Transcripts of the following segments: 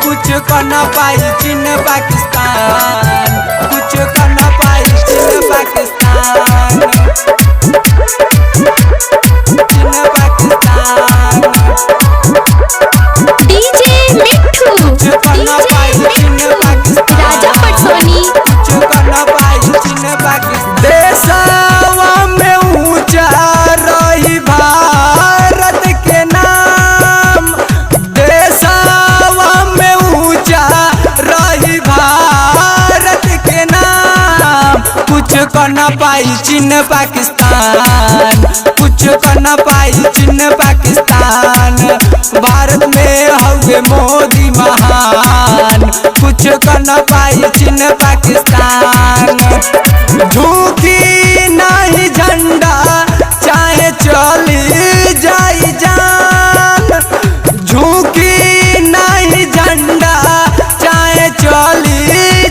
कुछ कर न पाई चीन पाकिस्तान, कुछ कर न पाई चीन पाकिस्तान, चीन पाकिस्तान। डीजे मिट्ठू, कुछ कर न पाई चीन पाकिस्तान, राजा पटसोनी। कुछ कर न पाई चीन पाकिस्तान। देशवा में ऊंचा रही भारत के नाम, देशवा में ऊंचा रही भारत के नाम। कुछ कर न पाई चीन पाकिस्तान, कुछ कर न पाई चीन पाकिस्तान। भारत में हवे मोदी महान, कुछ कर न पाई चीन पाकिस्तान। झुकी नहीं झंडा चाहे चली जाई जान, झुकी नहीं झंडा चाहे चली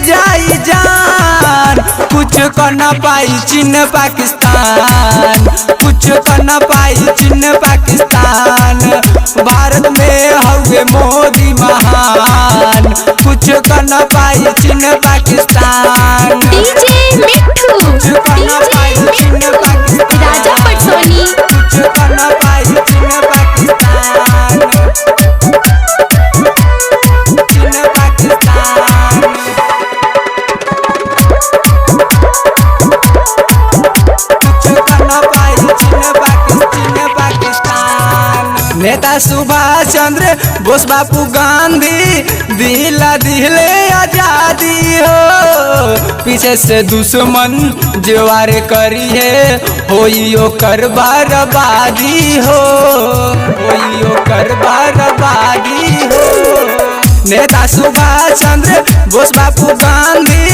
जाई जान। कुछ कर न पाई चीन पाकिस्तान, कुछ कर न पाई चीन पाकिस्तान। भारत में हवे मोदी महान, कुछ कर न पाई चीन पाकिस्तान। डीजे मिट्ठू, कुछ कर न पाई चीन पाकिस्तान, राजा पटसोनी। कुछ कर न पाई चीन पाकिस्तान, चीन पाकिस्तान। नेता सुभाष चंद्र बोस बापू गांधी दिला दिले आजादी हो। पीछे से दुश्मन जवार करी है होई ओकर बर्बादी हो, होई ओकर बर्बादी हो। नेता सुभाष चंद्र बोस बापू गांधी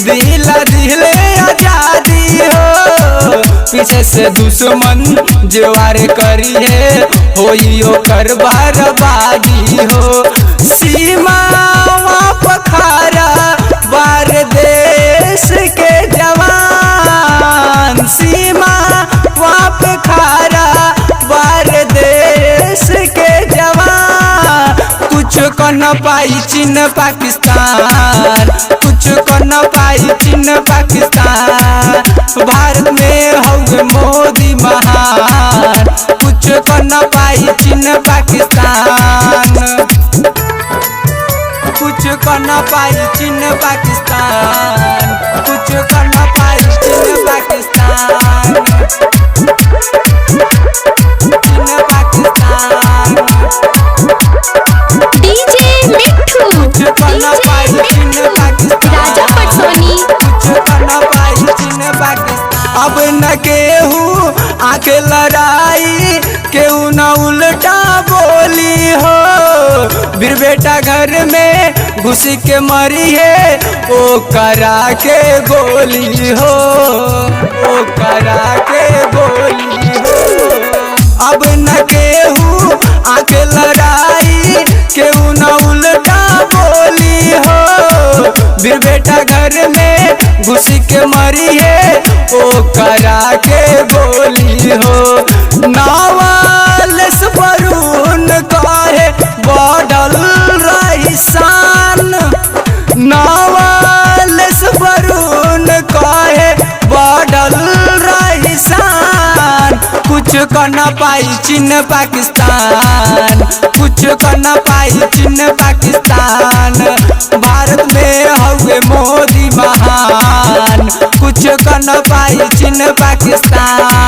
दिला दिले आजादी हो। पीछे से दुश्मन जवार करी है होई ओकर बर्बादी हो। सीमावा पखारा बार देश के जवान, सीमावा पखारा बार देश के जवान। कुछ कर न पाई चीन पाकिस्तान, कुछ कर न पाई चीन पाकिस्तान। भारत में हवे मोदी महान, कुछ कर न पाई चीन पाकिस्तान, कुछ कर न पाई चीन पाकिस्तान, कुछ कर न पाई चीन पाकिस्तान, चीन पाकिस्तान। डीजे मिट्ठू, कुछ कर न पाई चीन पाकिस्तान, राजा पटसोनी। कुछ कर न पाई चीन पाकिस्तान। अब न केहू आँख लड़ाई, केहू न उल्टा बोली हो। बीर बेटा घर में घुस के मरी है ओ करा के गोली हो, ओ करा के गोली हो। अब न केहू आँख लड़ाई, केहू न उल्टा बोली हो। बीर बेटा घर में घुस के मरी है ओ करा के गोली हो। नावालेस वरुण कहे बढ़ल रही शान, नावालेस वरुण कहे बढ़ल रही शान। कुछ कर न पाई चीन पाकिस्तान, कुछ कर न पाई चीन पाकिस्तान। भारत में हवे मोदी महान, कुछ कर न पाई चीन पाकिस्तान।